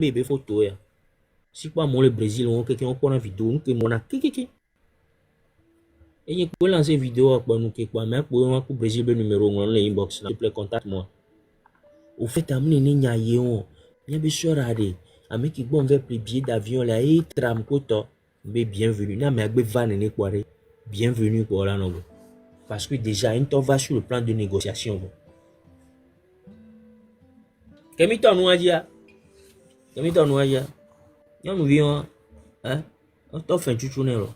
bébé photo ya. Si pas moi le Brésil, on quelqu'un on prend une vidéo, on que mon a qui. Et il peut lancer vidéo pour nous quoi, mais pour moi pour Brésil le numéro on le inbox là, s'il te plaît contacte moi. Au fait amener ni nyaye on, bien bien sûr rade. Ami qui bon vers billet d'avion là et tram koto, mais bienvenue. Na mais agbe van ne quoi bienvenue pour là non. Parce que déjà une va sur le plan de négociation. Kemi ton nous dia. Kemi ton nous dia. Nous nous vions hein, on t'offre un tutunero.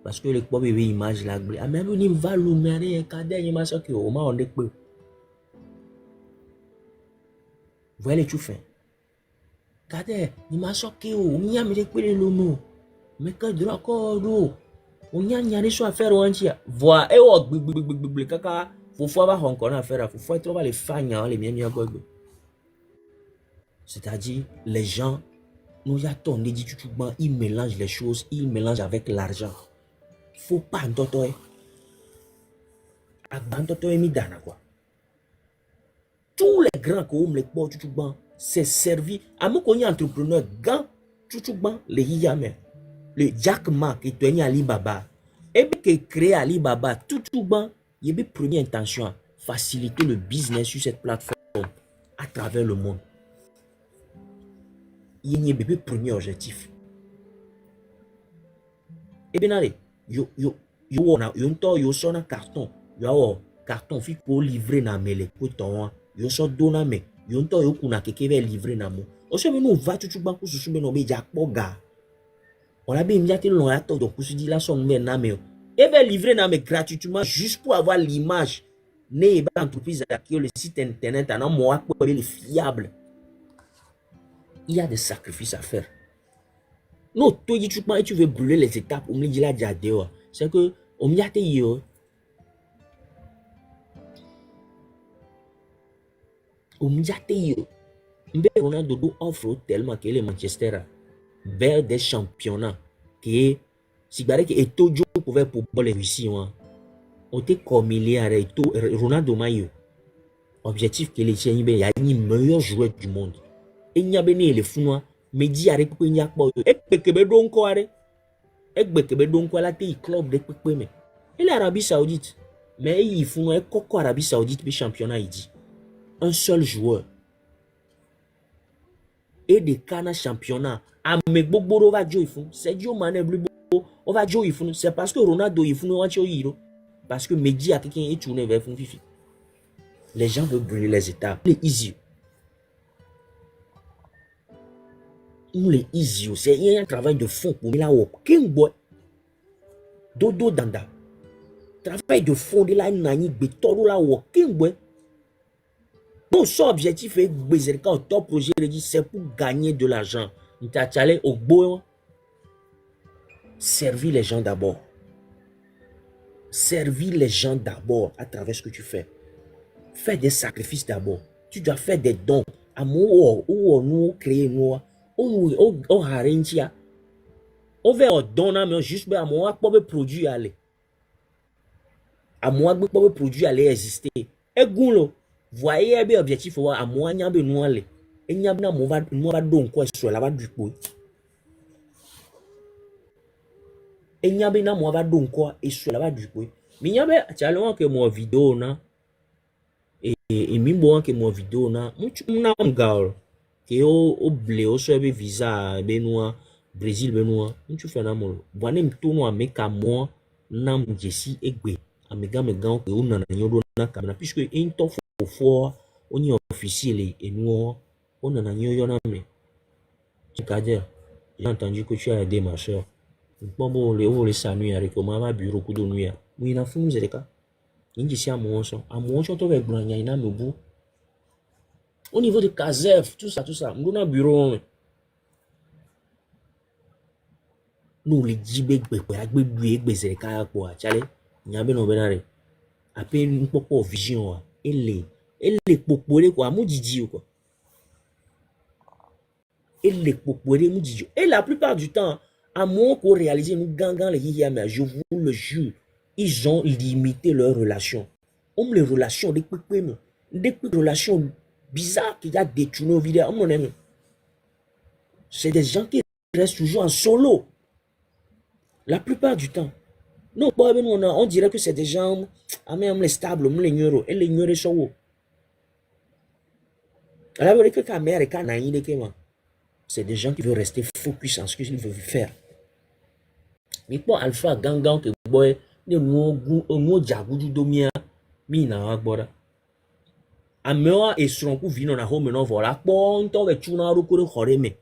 Parce que les pauvres bébés image la blé. Ah mais nous ni va l'oumer cadet il m'a sorti au ma on est peu. Voilà tu fais. Cadet, il m'a sorti au mia me pe le lono. Mais que droit corps on y a rien sur affaire on tia. Voir et o gbigbigbigbigbigbi kaka faut va encore affaire faut trouver les fagnes les miens bobo. C'est-à-dire les gens nous attendent dit tout ils mélangent les choses, ils mélangent avec l'argent. Faut pas ntotoy. Ntotoy mi dana quoi. Tous les grands comme les ports tout c'est servi à mon connu entrepreneur grand tout les yame le Jack Ma qui tenait Alibaba et bien qui crée Alibaba tout il y a première intention faciliter le business sur cette plateforme à travers le monde. Il y a un premier objectif. Et bien allez yo son carton yo carton fi ko livrer na mele ko ton yo so dona me yo nto yo kuna keke ve livrer na mo o se me no va tutu banku susu me no be ja poga on a bien miati long ya to donc se dit la son me na me et va livrer na me gratuitement juste pour avoir l'image ne ba entreprise qui le site internet na mo akpo le fiable. Il y a des sacrifices à faire. Non, toi tu veux brûler les étapes on me dit la dia dehors c'est que on miate yo Mbe Ronaldo offre tellement que les Manchester vers des championnats qui si barre que Eto Jo pouvait pour les réussir on te comme il y a Ronaldo Mayo objectif que les chiens il y a ni meilleur joueur du monde et n'y a béni les fous mais dit avec pour n'y a pas et que be donc quoi et que be donc quoi la té club de peu mais et l'Arabie Saoudite mais ils font un coco Arabie Saoudite le championnat il dit un seul joueur et des canards championnats avec Bogboro va jouer fou c'est Dio Mané bleu on va jouer fou c'est parce que Ronaldo il fou no va jouer parce que Mehdi a quelqu'un est tourné vers fou fifi les gens veulent brûler les étapes les easy c'est un travail de fond pour la wop king boy dodo danda travail de fond de la nani betoro la wop king boy. Bon, son objectif est quand ton projet c'est pour gagner de l'argent. Tu as allé au beau. Servir les gens d'abord. Servir les gens d'abord à travers ce que tu fais. Fais des sacrifices d'abord. Tu dois faire des dons. Amour, ou nous créer nous. On arrange. On va donner mais juste à moi pour me produire aller. À moi pour me produire aller exister. Et goulot. Voyez bien objectif à moi n'y a pas nous aller et n'y a pas nous va donc quoi sur la bas du coup et n'y a pas nous va donc quoi et sur la bas du coup mais n'y a pas tellement que mon vidéo na et mi bon que mon vidéo na na ngal que o blé o so be visa be nous Brésil be nous tu fais na mo boné mto no ameka mo na mjesi egbe amega mega que on na nyodo na kamera puisque into fois on y officiel et nous on en a eu un ami j'ai entendu que tu as aidé ma soeur bon les sanuer avec ma bureau coup de nuit oui na fou nous cas il dit à mon son to avec branya ina mebu au niveau de Kazef tout ça on a bureau nous les jibé gbe zereka quoi chale nyabe no benare après une popo vision et les popolés quoi moudidi quoi et les popolés moudidi et la plupart du temps à moins qu'on réalise nous gangan les mais je vous le jure ils ont limité leurs relations les relations des relations bizarres qui a détourné au vidéo mon ami C'est des gens qui restent toujours en solo. La plupart du temps. Non, on dirait que c'est des gens les stables, et les sont. C'est des gens qui veulent rester focus en ce qu'ils veulent faire. Mais pour Alpha Gangan que boy, nous jagu du domia, mina agbora. Amewa esron ku vino na home no vola po nto ve chuna ru ko khore me.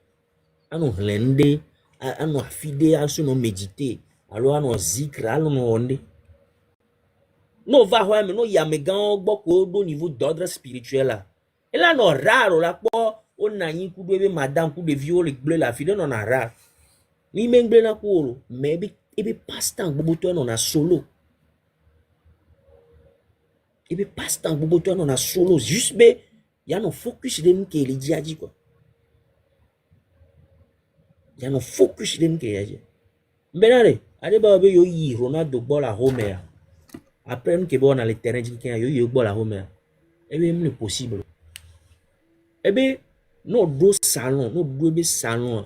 Ano hlende, ano afide, aso no méditer, alors ano zikra, ano no onde. No va ho me no ya me gan gbo ko do niveau d'ordre spirituel là. Et là no raro la po o na yin ku do be madame ku de viole bleu la fide no na rare. Ni mengle na ko mais ebe passe-temps gbogbo to no na solo. Ebe passe-temps gbogbo to no na solo juste be ya no focus de nke le diaji quoi. Ya no focus de nke yaji. Benare, ade ba be yo yi Ronaldo ball à home. Après nous que bon dans le terrain dit qu'il y a eu ball à home. Eh bien c'est possible. Eh bien nos deux salons, nos deux salons.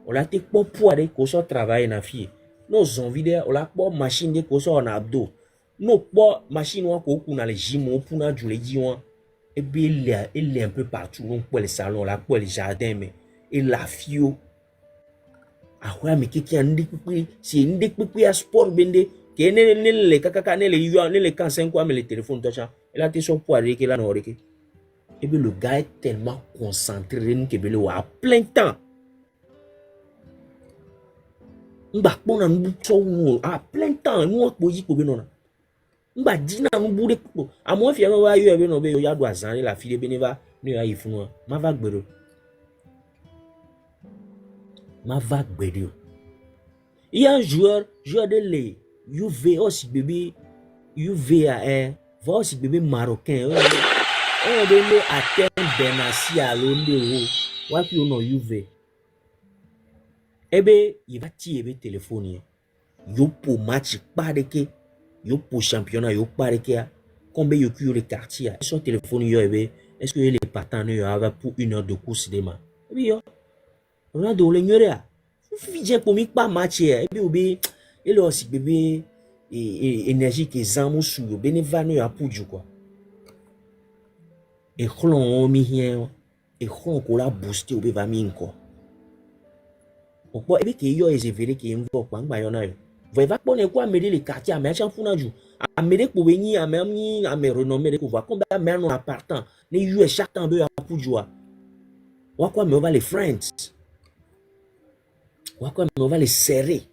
On a été pour aller qu'on soit travailler na fille. Nos envies on a pas machine de qu'on soit en abdos. Nos pas machine on qu'on dans le gym pour na jouer dit on. Eh bien il est un peu partout on pour les salons là pour les jardins mais et la fille ah ouais mais qui a ndi pipi c'est ndi pipi à sport bende que ne les kaka ne les yo ne les quand 5 quoi mais les téléphones touchant il a été son pour aller que là non et bien le gars est tellement concentré que il a plein de temps mba pona nous so a plein de temps nous ko yi ko be non mba dina nous bude ko a mo fi wa yo be no be yo ya do azan la fille be ne va ne ya ifunu ma va gbero il y a un joueur de les UV aussi bébé UVAR va aussi bébé marocain on donne à terme Benassi à l'onde wa ki on UV ebe il va tirer téléphone yo pour match pas de que yo pour championnat yo pas de que combien yo ki le quartier son téléphone yo ebe est-ce que les partenaires yo avaient pour 1 heure de course de ma oui yo on a de l'ignorer vient pour pas match et bien oubé et là aussi bébé et énergie que zamu sou bénévano ya pour du quoi et clon mi hien et clon ko la booster oubé va mi encore pourquoi et bien que yo ezevere que mvo kwa ngba yo na yo va pas quoi m'aider les quartiers mais chan funa ju a m'aider pour venir a même a me renommer ko voir combien mais non appartant les yo chaque temps be pour joie wa quoi me va les friends on va les serrer.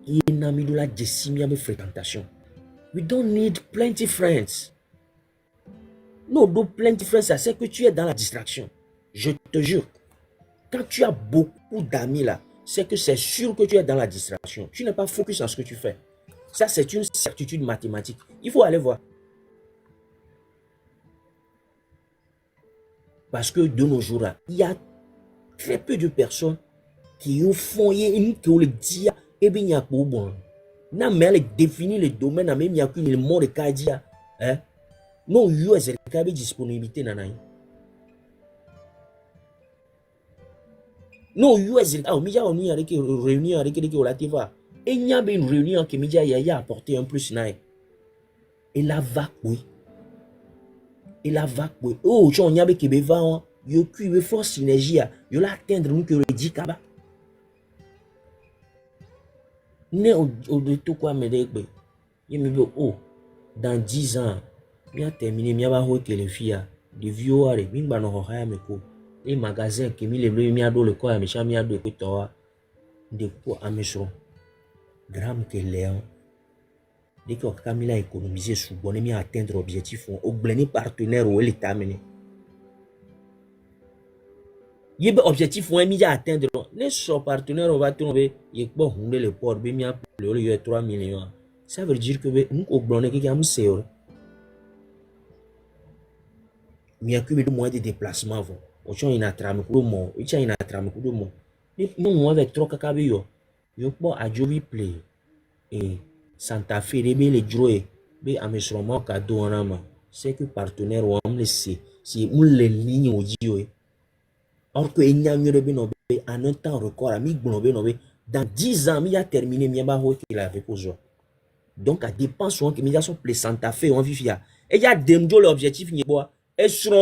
Il y a mis de la décimia de fréquentation. We don't need plenty friends. No, plenty friends, ça c'est que tu es dans la distraction. Je te jure. Quand tu as beaucoup d'amis là, c'est que c'est sûr que tu es dans la distraction. Tu n'es pas focus sur ce que tu fais. Ça, c'est une certitude mathématique. Il faut aller voir. Parce que de nos jours là, il y a très peu de personnes qui ont fondé une théologie et bien il y a pour bon. Na mais définir le domaine na même il y a qu'une mot de cadia hein. Non yo est le disponibilité nana. Non yo est ah mija on y avec réunion avec les relativa. Et il y a une réunion qui mija ya apporter un plus naï. Et la vague oui. Et la vague oui. Oh on y a avec beva yo cuire force synergie yo la atteindre nous que le dit kaba. Ne au de tout quoi me dit il me dit oh dans 10 ans mi a terminé mi a va que les filles de vieux are mi ba no ho ha me ko les magasins que mi le mi a do le ko ya mi cha mi a do ko to de ko amesro gramme que léon dès que Camila économiser sous bon mi atteindre objectif au bleni partenaire ou l'état mené il y a objectif ou un milliard à atteindre les son partenaire on va trouver il bon hunde le port be mi a le yo 3 millions ça veut dire que nous au blonné qui a musée mi a que de moyens de déplacement vont au champ ina trame ko mo il tient ina trame ko mo nous avec trop kaka yo bon a Jovi Play et Santa Fe de be le jouer be amesromo cadeau en ama c'est que partenaire ou am le c'est ou les lignes au dio or que il n'y a mieux de bien en un temps record, dans 10 ans, il a terminé, il avait posé. Donc, à dépense, il a son Santa Fe, on vit. Et il y a l'objectif, et sur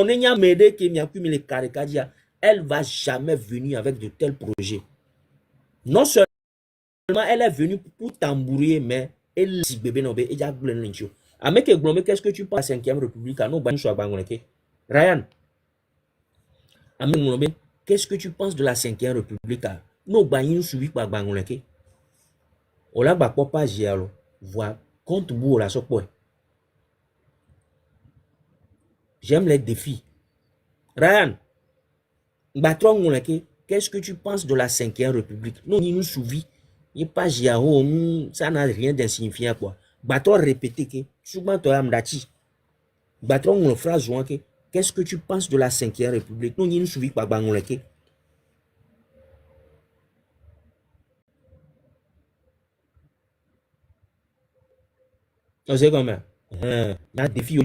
elle va jamais venir avec de tels projets. Non seulement elle est venue pour tambourer, mais elle si bébé no be et ya glen l'incho. Avec Glomé, qu'est-ce que tu penses à la 5e République? Ryan, qu'est-ce que tu penses de la 5e République? Nous bagnons suivi par Bangoleke. On l'a pas géalo. Voir compte bout la sopoi. J'aime les défis. Ryan, qu'est-ce que tu penses de la 5e République? Nous nous suivi. Il pas géalo, ça n'a rien d'insignifiant quoi. Bateau répété que souvent tu as m'dati. Bateau on phrase que qu'est-ce que tu penses de la 5e République? Nous nous suivi par Bangoleke. C'est comme ça. Il y a des filles au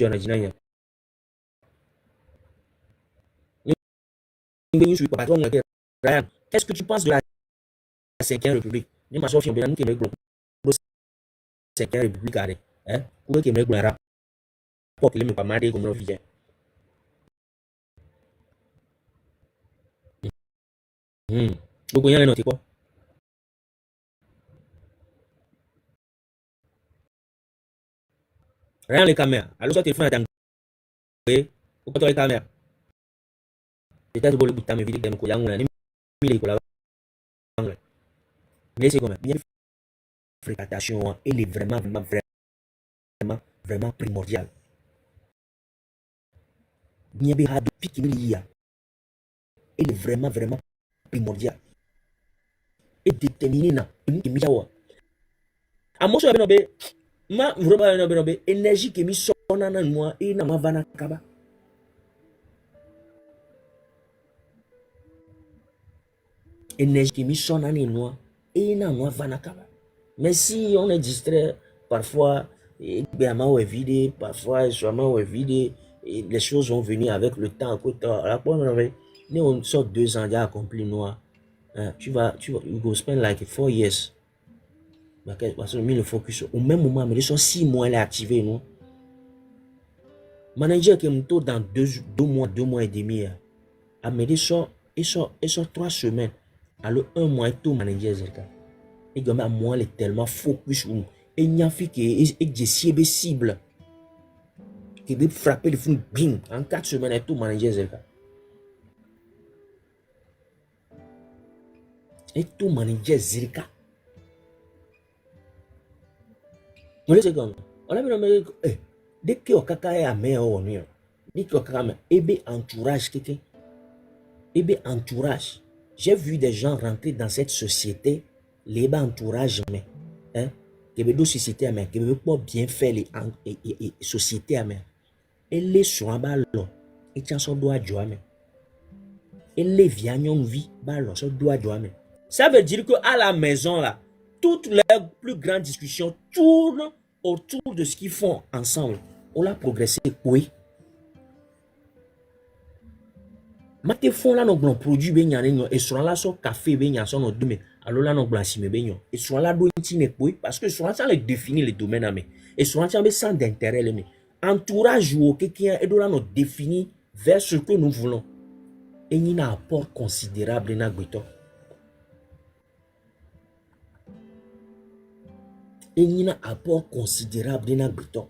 Ryan, qu'est-ce que tu penses de la 5e République? Ni ma soeur bien qui me glo 5e République arrêt. Hein? Pour que me glo rap. Pour que me pas marrer comme le vient. Donc il y a un autre quoi? Rien les caméras. Alors ça téléphone attend. Ou pas les caméras. Peut-être pour le bout de ta vidéo que nous avons mis les mais c'est comme bien fréquentation, elle est vraiment primordiale. Bien depuis qu'il y a, elle est vraiment primordiale. Et déterminée na une miawa. À moi je vais ma vraiment énergie qui mi sonna na moi et na ma vana kaba. Énergie qui mi sonna na moi et na ma vana kaba. Mais si on est distrait parfois, est vidé, parfois est vidé, et les choses vont venir avec le temps. Nous on sort 2 ans déjà accompli noir. Tu vas, you go spend like 4 years. Parce que le focus au même moment, mais ils sont 6 mois là activé non. Manager qui me tourne dans 2 mois et demi. À me dire ça, ils sont 3 semaines. Alors 1 mois et tout manager zerka. Et comme à moi, il est tellement focus et il n'y a fait que et cible qui veut frapper le fond bing en 4 semaines et tout manager zerka. Et tout manager zerka. On le sait comme on a mis dès que au caca est à mer au mur. Dès que au caca ebe entourage quelqu'un. Ebe entourage. J'ai vu des gens rentrer dans cette société, les entourage mais hein, que be do société mais que be pas bien faire les société mais et les soins ballon et tiens son doigt joame. Et les viagnon vie ballon son doigt joame. Ça veut dire que à la maison là, toutes les plus grandes discussions tournent autour de ce qu'ils font ensemble. On a progressé oui. Mate font là nos produits bien et sont là sur café bien sont nos domaines. Alors là nos blanchiment bien et sont là do intime oui parce que sont là les définir les domaines mais et sont là sans d'intérêt les mais entourage ou quelqu'un et là nous définir vers ce que nous voulons. Et il y a un apport considérable dans Gbeto. Et il y a un apport considérable dans Gbeto.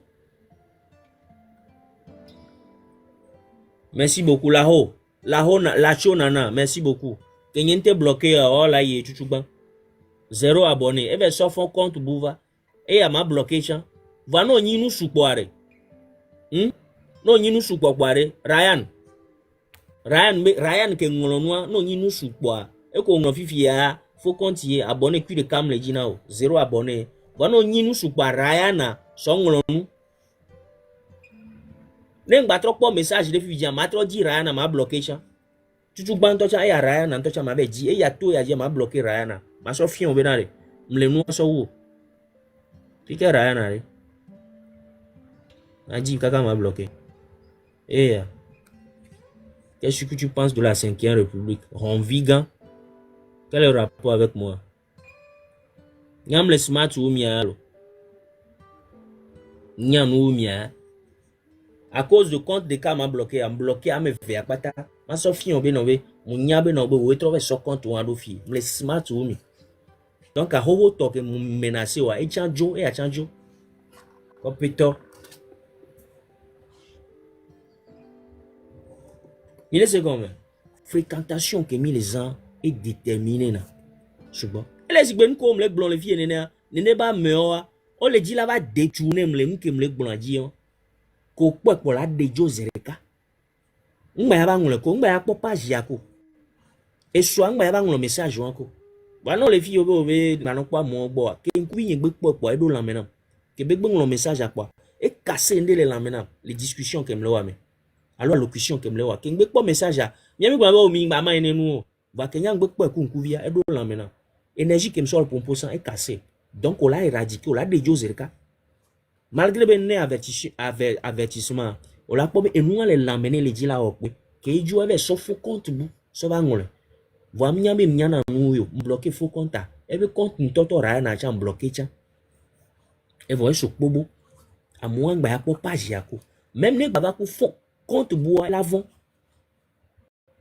Merci beaucoup là-haut. La nana, merci beaucoup. Kenyen te bloqué oh là y chuchuban. 0 abonné. Eh ben ça font compte bouva. Et à ma bloqué chan. Va non ni nous soupoire. Non ni nous soupoire. Ryan ke ngolonwa non ni nous soupoire. Et ko ngo fifi ya faut continuer abonné puis de cam le dinao. 0 abonné. Va non ni nous soupoire Ryan so ngolonu. Neng batro po message de fifi ma tro di Ryan ma bloqué chan. Tu banto cha ya Ryan anto cha mabe di e ya to ya je ma bloquer Ryan ma so fion be na re mle nu so wo pike Ryan re a dit kaka m'a bloqué et qu'est-ce que tu penses de la 5e République? Ron Vigan Quel est le rapport avec moi? Nyam le smart ou mialo. Nyam ou mia. À cause de compte de cas m'a bloqué, à me faire pata. Ma sofi on be no be, mon nyabe no be, ou trouver son compte ou ando fi. Le smart ou mi. Donc à hoho to que mon menacé wa e chanjo e a chanjo. Compétent. Il est second. Fréquentation que mis les gens est déterminée na. C'est bon. Elle est bien comme les blancs les filles ne pas meilleur. On le dit là va détourner me les blancs dit. Ko pour la déjo zereka. Ngba ya ba ngule ko ngba ya page ya ko. Et soit ngba ya ba ngule message ko. Ba non les filles be na no kwa mo gbo. Ke nku yin gbe po e do la menam. Ke be gbe ngule message a quoi. Et casser ndele la menam. Les discussions que me le wa me. Alors locution que me le wa. Ke ngbe po message a. Mi gba ba o mi gba ma ene nu. Va ke nyang gbe po ku nku via e do la menam. Énergie qui me sort pour pourcent est cassée. Donc on l'a éradiqué, on l'a déjoué zerka. Malgré le avertissement, on l'a pas et nous on l'emmener les dit là au que il joue avec son faux compte bout, ça va ngole. Voir miambe miana nous yo bloquer faux compte a. Et be compte nous toto ra na cha bloquer cha. Et voyez ce bobo. À moins que ba pas page yako. Même ne baba ko faux compte bois l'avant.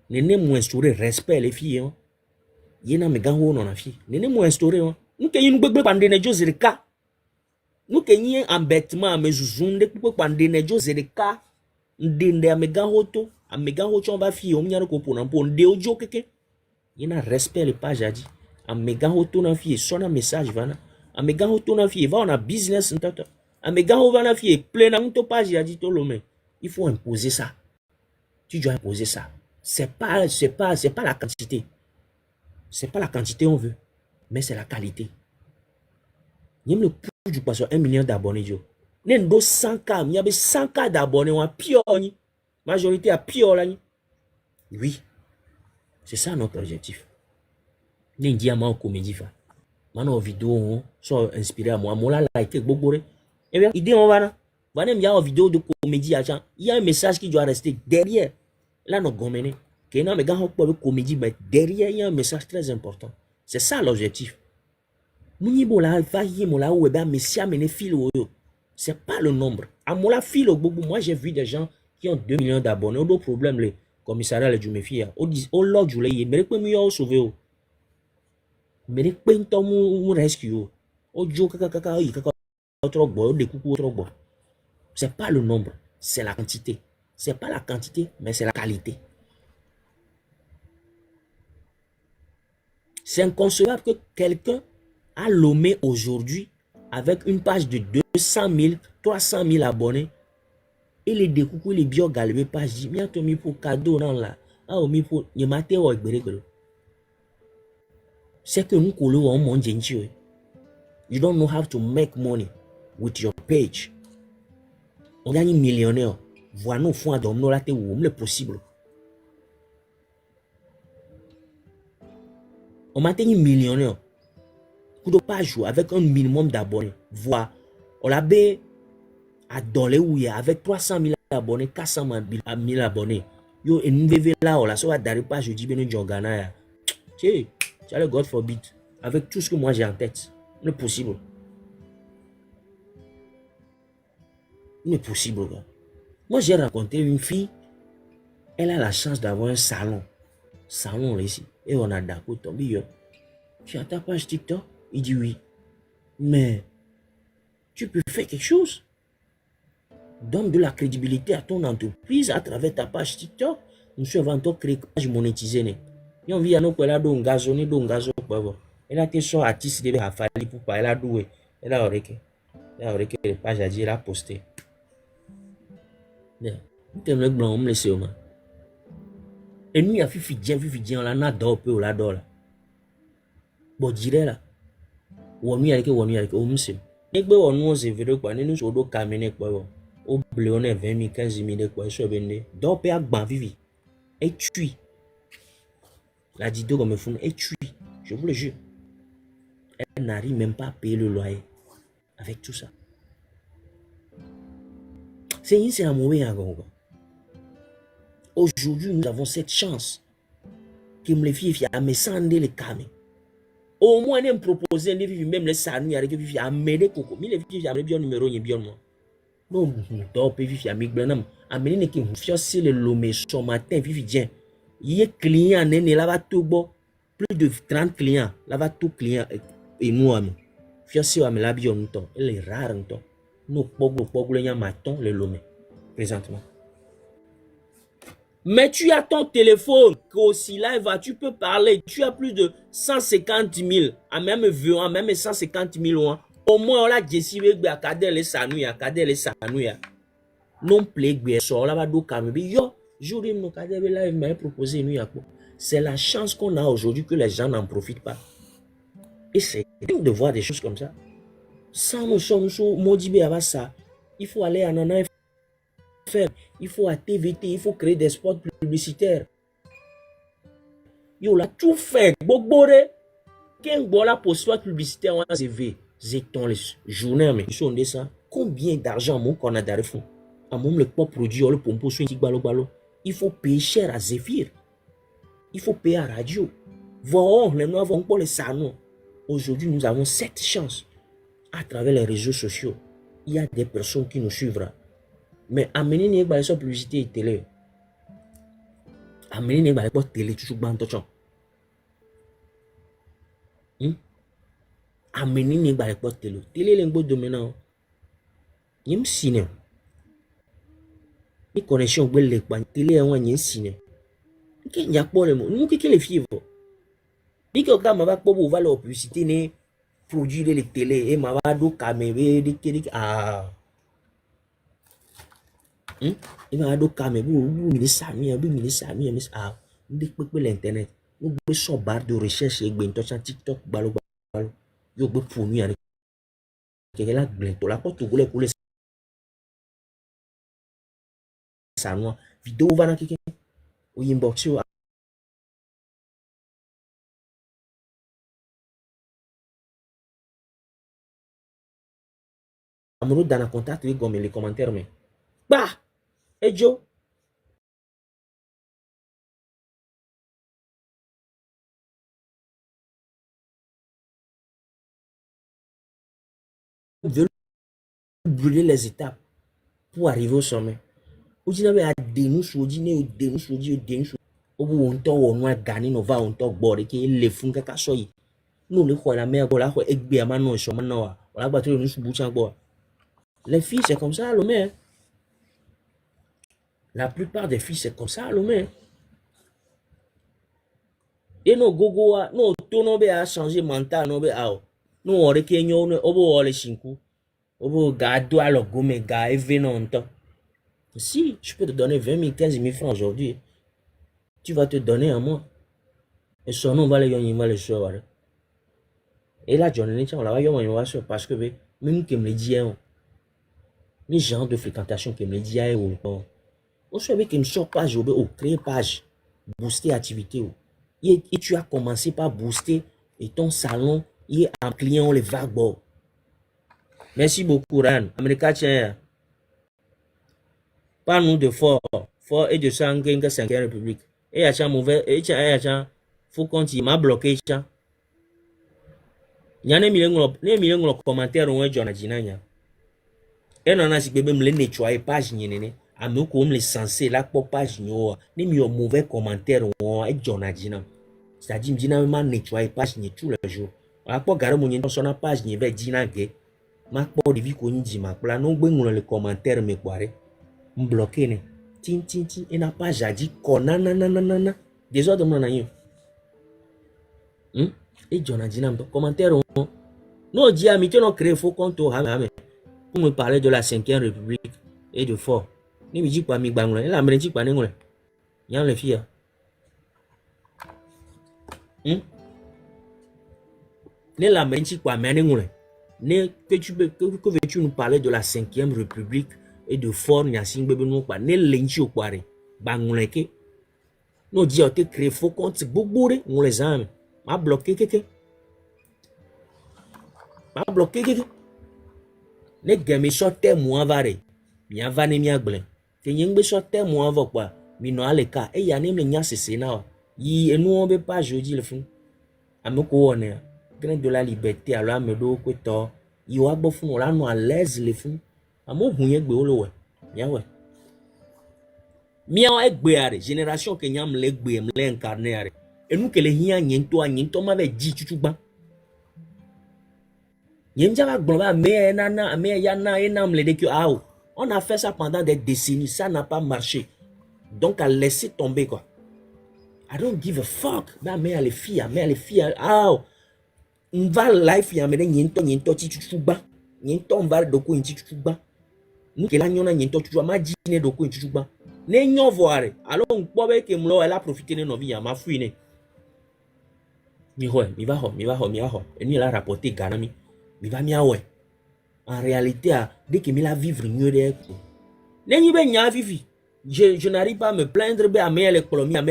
Ne moins instaurer respect les filles hein. Yena me gango non na fi. Ne mo instaurer hein. Nous que nous gbegbe pande ne jozerka. Nous que ni embêtement me zuzunde pour pande ne jozerka. Ndende amega hoto on va fi o mnyano ko pona po nde ojo keke. Yena respect le page a dit. Amega hoto na fi sona message vana. Amega hoto na fi va on a business ntoto. Amega ho vana fi plein na nto page a dit to lome. Il faut imposer ça. Tu dois imposer ça. C'est pas la quantité. C'est pas la quantité on veut, mais c'est la qualité. Il y a le plus du poisson 1 million d'abonnés. Il y a 100K, il y a 100K d'abonnés. On a pire. Majorité à pire. Oui, c'est ça notre objectif. Il y a un diamant comédie. Maintenant, vidéo sont inspirées à moi. Moi, là, like beaucoup. Eh bien, idée, on va là. Voilà, il y a une vidéo de comédie. Il y a un message qui doit rester derrière. Là, nous gommons. Mais comédie, mais derrière, il y a un message très important. C'est ça l'objectif. C'est pas le nombre. Moi, j'ai vu des gens qui ont 2 millions d'abonnés. D'autres problèmes, les commissariats, les Jumefia. On l'a dit, il mérite pas mieux sauver. Il mérite pas un rescue. C'est pas le nombre, c'est la quantité. C'est pas la quantité, mais c'est la qualité. C'est inconcevable que quelqu'un a lomé aujourd'hui avec une page de 200 000, 300 000 abonnés et les découcou les bio galbé page dit bien to mi pour cadeau non là ah mi pour y maté o gbere. C'est que nous collons en monde gentil. You don't know how to make money with your page. On a un millionnaire. Voilà nos fonds à domino là où le possible. On m'a un millionnaire. Coup de page avec un minimum d'abonnés. Voilà. On l'a bé à dollar où il y a avec 300 000 abonnés, 400 000 abonnés. Yo, et nous vivons là, on l'a soit d'arriver pas, je dis, ben, nous Ghana. Tu sais, le God forbid. Avec tout ce que moi j'ai en tête. Le possible. C'est possible, gars. Moi, j'ai rencontré une fille. Elle a la chance d'avoir un salon. Salon ici. Et on a d'accord tombé. Tu as ta page TikTok? Il dit oui. Mais tu peux faire quelque chose. Donne de la crédibilité à ton entreprise à travers ta page TikTok. Nous sommes créer une page monétisée. Et on vit à nos collègues d'un gazonné, d'un gazon. Elle a été son artiste de la famille pour pas. Elle a doué. Elle a oreillé. Elle a oreillé les pages à dire, elle a posté. T'aimes le blanc, on me laisse au moins. Et nous, il y a Fifi, on l'a d'or, on l'a d'or. Bon, dirais là. Ou on y a que, on me sait. Et que on nous est vrai quoi, nous sommes au camion quoi. Au blé, on est 20 000, 15 000 quoi, sur le d'or, père, ban, vivi. Et tu. La dido comme me font, et tu. Je vous le jure. Elle n'arrive même pas à payer le loyer. Avec tout ça. C'est un mauvais agong. Aujourd'hui, nous avons cette chance que me les filles à me sonder les caméras. Au moins, on me proposer des vies, même les sanus, avec des vies à m'aider, coco. Mais les vies à bien numéro, y bien moi. Non, non, peut vivre avec Blanam. Amener ne qui vous fier le lomé son matin, vivre bien. Il y a client, n'est là, tout bon. Plus de 30 clients, là, va tout client, et moi, fier si on me l'a bien, nous, elle est rare, nous, nous, pogo, les matin, le lomé, présentement. Mais tu as ton téléphone, aussi là, tu peux parler. Tu as plus de 150 000, à même 20, même 150 000 ans. Au moins, on a dit à cadet les sanouya, cadet les sanouya. Non, plague, sort là-bas, do kamebe. Yo, jour mon cadet là, il m'a proposé nous yako. C'est la chance qu'on a aujourd'hui que les gens n'en profitent pas. Et c'est dingue de voir des choses comme ça. Sans nous sommes maudits avec ça. Il faut aller en Anaïf. Il faut à TVT, il faut créer des spots publicitaires. Yo, là, tout fait. Bogbore. Quel la pour spot publicitaire, on a CV. Zéton les journées, mais ils sont de ça. Combien d'argent qu'on a dans le fond? À mon le pas produit, le pompo, il faut payer cher à Zephyr. Il faut payer à radio. Voilà, les noirs vont pas les salons. Aujourd'hui, nous avons cette chance. À travers les réseaux sociaux, il y a des personnes qui nous suivent. Mais amener une publicité et télé. Amener une télé, toujours ban tochon. Amener une télé. Télé, les beaux dominants. Il y a un cinéma. Les connexions, les télé, il y a un cinéma. Il y a pas de mots. Nous, qui les filles. Ni que quand ma pour voir la publicité, ne produire les télé et ma va do caméra de télé. Ah. Il m'a do caméra, vous me sami, mais ah. Nous découvre l'internet. Nous besoin barre de recherche et ben sur TikTok, balo. Yo be pour nous avec la bientôt la porte pour les ça moi vidéo va dans quelqu'un ou inbox amoro dans le contact avec comme les commentaires mais bah et Joe veut brûler les étapes pour arriver au sommet. Ou tu n'avais à dénouer ou dénouer au bout on t'en on a gagné on va on t'en bord qui les font qu'à soyer nous le quoi la mère là quoi egbe ama non chemin non voilà battre nous sous bouche encore les filles c'est comme ça l'homme la plupart des filles c'est comme ça l'homme et nos gogo no tono be a changer mental no be ao no ore kenyo no obo ore shinku obo ga do alo gome ga eve non temps. Si je peux te donner 20 000, 15 000 francs aujourd'hui, tu vas te donner à moi. Et son nom va le gagner, va le soir. Et là, John Lennon, on la va gagner parce que même qui me le dit, les gens de fréquentation qui me le dit, on se fait qu'il me sort page, créer page, booster activité. Et tu as commencé par booster et ton salon, il est en client, les vagues. Merci beaucoup, Ran. Américain, tiens. Parle-nous de fort et de 5e République. Et à ça, mauvais, et à faut continuer, m'a bloqué ça. Il y a des millions de commentaires où John a dit, et non, si bébé me nettoyer page, à me comme les censés, là, pour page, ni mieux mauvais commentaires où John a dit, c'est-à-dire, me dit, m'a nettoyer page, tous les jours. À quoi garder mon sur la page, ni va dire, ma pas de vie qu'on dit, ma plan, non, ben, les commentaires, me quoi, bloqué ne tin et n'a pas jadi kona na des autres mon na et John a dit dans commentaire non dit ami que non créé faux compte pour me parler de la 5e République et de fort ni me dit pas mi bangla la me dit pas ngole yan les filles ne la me dit pas mais ngole ne que veux-tu nous parler de la 5e République et de fort nyasing bébé non pas ne lenchi au kware banguleke no dia te créer faux compte bogbore on les amis m'a bloqué keke ne game sorte moi vare mi avane mi agble te nyengbe sorte moi va quoi mi no aleka e ya ne me nya sese na yi enu on be pas jeudi le fun ameko one grain de la liberté alors me do ko to il wa bo fun la no à l'aise le fun amo hu ye gbe wo lo we ya we mia egbe are génération que nyam le gbe me le incarner are enu ke le hia nyento ma be ji chuchugba Yenja va global mais nana mais yana enam le de que on a fait ça pendant des décennies, ça n'a pas marché. Donc à laisser tomber quoi. I don't give a fuck. Mais les filles, on va life ya mais nyento ti chuchuba. Nyento on va doko ti chuchuba. Nous que la nyona nyento chuchuba ma dine doko ti chuchuba. Ne nyon voir. Alors on peut que mlo elle a profité de nos vies ma fouine. Mi va ho. Et nous elle a rapporté ganami. Mi va mi awe. En réalité, dès que je vivre mieux de je n'arrive pas à me plaindre de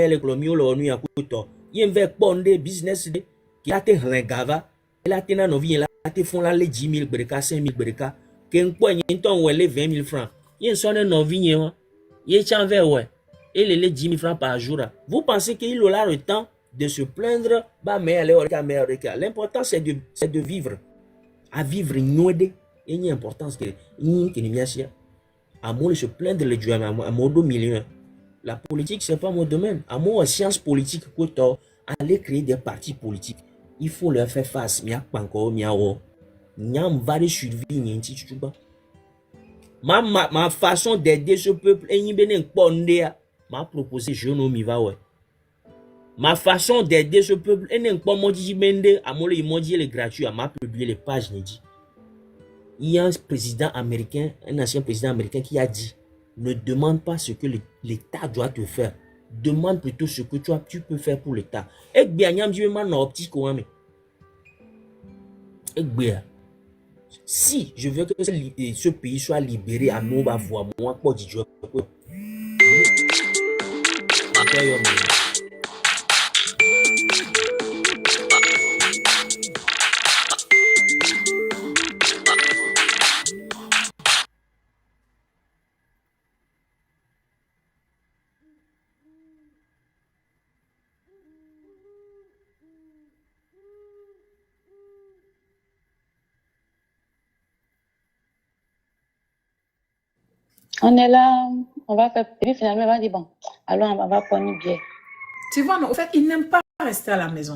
l'économie ou l'onu à couteau. Il y a un peu business qui a été regava. Elle a été dans nos vies, elle a été font la 10 000 breka, 5 000 breka. Qu'un point, il y a un 20 000 francs. Il y a un son de nos vies, il y a un verre, ouais. Et les 10 000 francs par jour. Vous pensez qu'il aura le temps de se plaindre? L'important, c'est de vivre. À vivre, il y a une importance que à moi se plaindre le dieu à mon million. La politique c'est pas mon domaine. À moi science politique aller créer des partis politiques. Il faut leur faire face. Ma façon d'aider ce peuple m'a proposé je ne m'y va ouais. Ma façon d'aider ce peuple est gratuit à m'a publié les pages dit. Il y a un président américain, un ancien président américain qui a dit ne demande pas ce que l'État doit te faire. Demande plutôt ce que tu peux faire pour l'État. Si je veux que ce pays soit libéré à nos voix, moi, pas du job. On est là, on va faire. Et puis finalement, on va dire bon, alors on va prendre une bière. Tu vois, non, au fait, il n'aime pas rester à la maison.